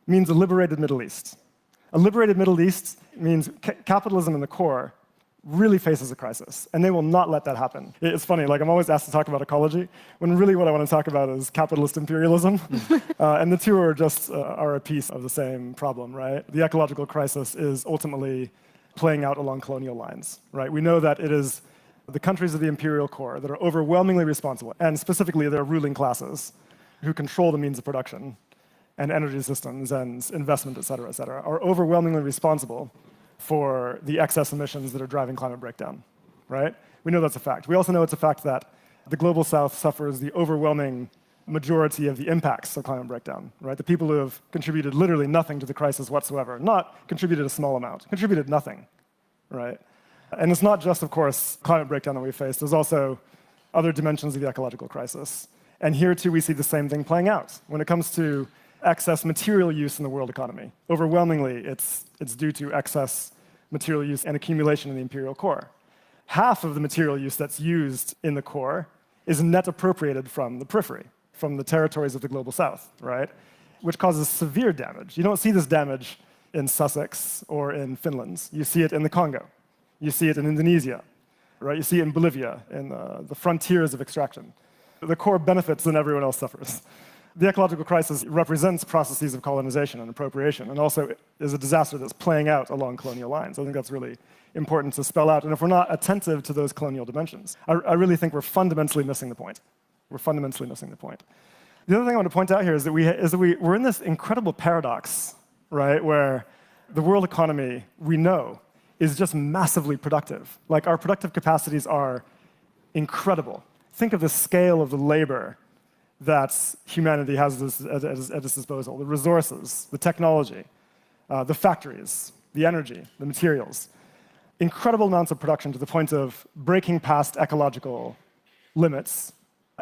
means a liberated Middle East. A liberated Middle East means capitalism in the core really faces a crisis, and they will not let that happen. It's funny, like I'm always asked to talk about ecology, when really what I want to talk about is capitalist imperialism, and the two are just are a piece of the same problem, right? The ecological crisis is ultimately playing out along colonial lines, right? We know that it is the countries of the imperial core that are overwhelmingly responsible, and specifically their ruling classes, who control the means of production and energy systems and investment, et cetera, are overwhelmingly responsible for the excess emissions that are driving climate breakdown, right? We know that's a fact. We also know it's a fact that the global south suffers the overwhelming majority of the impacts of climate breakdown, right? The people who have contributed literally nothing to the crisis whatsoever, not contributed a small amount, contributed nothing, right? And it's not just, of course, climate breakdown that we face. There's also other dimensions of the ecological crisis. And here, too, we see the same thing playing out. When it comes to excess material use in the world economy, overwhelmingly, it's due to excess material use and accumulation in the imperial core. Half of the material use that's used in the core is net appropriated from the periphery, from the territories of the global south, right? Which causes severe damage. You don't see this damage in Sussex or in Finland. You see it in the Congo. You see it in Indonesia, right? You see it in Bolivia, in the frontiers of extraction. The core benefits and everyone else suffers. The ecological crisis represents processes of colonization and appropriation, and also is a disaster that's playing out along colonial lines. I think that's really important to spell out. And if we're not attentive to those colonial dimensions, I really think we're fundamentally missing the point. We're fundamentally missing the point. The other thing I want to point out here is that we're in this incredible paradox, right, where the world economy, we know, is just massively productive. Like, our productive capacities are incredible. Think of the scale of the labor that humanity has at its disposal, the resources, the technology, the factories, the energy, the materials. Incredible amounts of production to the point of breaking past ecological limits.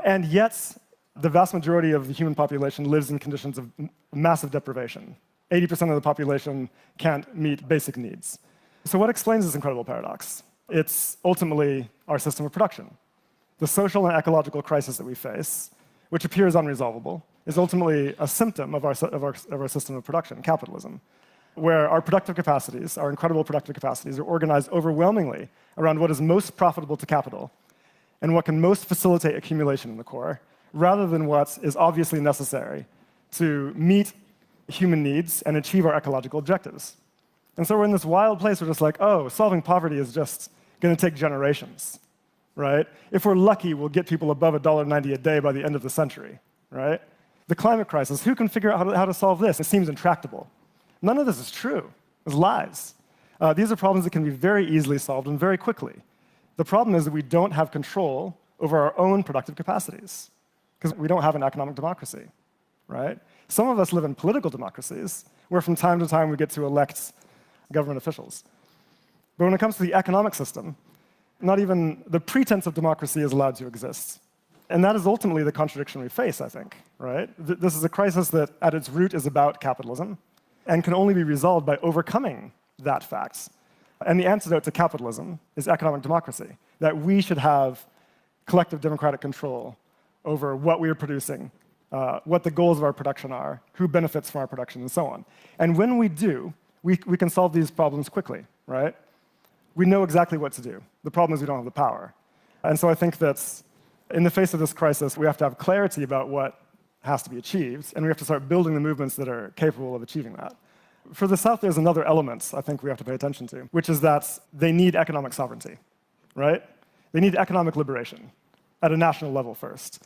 And yet, the vast majority of the human population lives in conditions of massive deprivation. 80% of the population can't meet basic needs. So what explains this incredible paradox? It's ultimately our system of production. The social and ecological crisis that we face, which appears unresolvable, is ultimately a symptom of our system of production, capitalism, where our productive capacities, our incredible productive capacities, are organized overwhelmingly around what is most profitable to capital and what can most facilitate accumulation in the core, rather than what is obviously necessary to meet human needs and achieve our ecological objectives. And so we're in this wild place where it's like, oh, solving poverty is just going to take generations. Right? If we're lucky, we'll get people above $1.90 a day by the end of the century, right? The climate crisis, who can figure out how to solve this? It seems intractable. None of this is true. It's lies. These are problems that can be very easily solved and very quickly. The problem is that we don't have control over our own productive capacities because we don't have an economic democracy, right? Some of us live in political democracies where from time to time we get to elect government officials. But when it comes to the economic system, not even the pretense of democracy is allowed to exist. And that is ultimately the contradiction we face, I think, right? This is a crisis that, at its root, is about capitalism and can only be resolved by overcoming that fact. And the antidote to capitalism is economic democracy, that we should have collective democratic control over what we are producing, what the goals of our production are, who benefits from our production, and so on. And when we do, we can solve these problems quickly, right? We know exactly what to do. The problem is we don't have the power. And so I think that in the face of this crisis, we have to have clarity about what has to be achieved, and we have to start building the movements that are capable of achieving that. For the South, there's another element I think we have to pay attention to, which is that they need economic sovereignty, right? They need economic liberation at a national level first.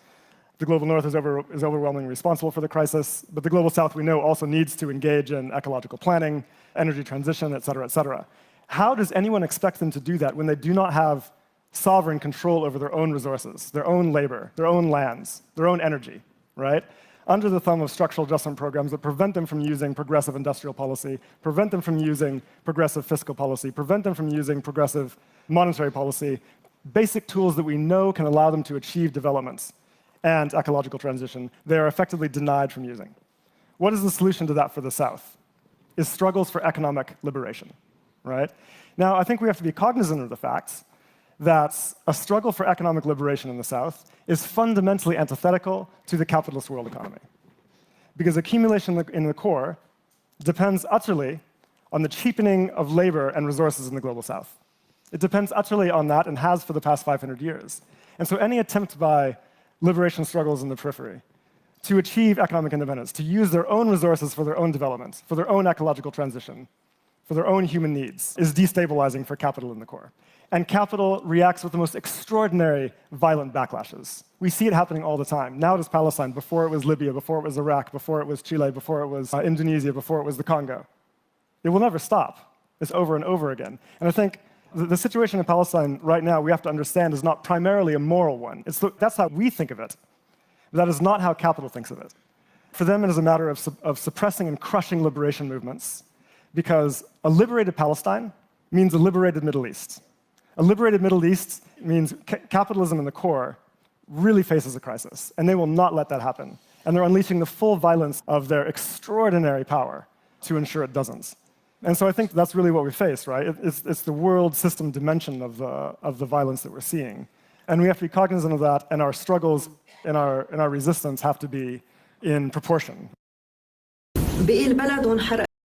The global North is overwhelmingly responsible for the crisis, but the global South, we know, also needs to engage in ecological planning, energy transition, et cetera, et cetera. How does anyone expect them to do that when they do not have sovereign control over their own resources, their own labor, their own lands, their own energy, right? Under the thumb of structural adjustment programs that prevent them from using progressive industrial policy, prevent them from using progressive fiscal policy, prevent them from using progressive monetary policy, basic tools that we know can allow them to achieve developments and ecological transition, they are effectively denied from using. What is the solution to that for the South? Is struggles for economic liberation. Right? Now, I think we have to be cognizant of the fact that a struggle for economic liberation in the South is fundamentally antithetical to the capitalist world economy. Because accumulation in the core depends utterly on the cheapening of labor and resources in the global south. It depends utterly on that and has for the past 500 years. And so any attempt by liberation struggles in the periphery to achieve economic independence, to use their own resources for their own development, for their own ecological transition, for their own human needs, is destabilizing for capital in the core. And capital reacts with the most extraordinary violent backlashes. We see it happening all the time. Now it is Palestine, before it was Libya, before it was Iraq, before it was Chile, before it was Indonesia, before it was the Congo. It will never stop. It's over and over again. And I think the situation in Palestine right now, we have to understand, is not primarily a moral one. That's how we think of it. But that is not how capital thinks of it. For them, it is a matter of suppressing and crushing liberation movements, because a liberated Palestine means a liberated Middle East. A liberated Middle East means capitalism in the core really faces a crisis, and they will not let that happen. And they're unleashing the full violence of their extraordinary power to ensure it doesn't. And so I think that's really what we face, right? It's the world system dimension of the violence that we're seeing. And we have to be cognizant of that, and our struggles and our resistance have to be in proportion. بقي البلد وانحرق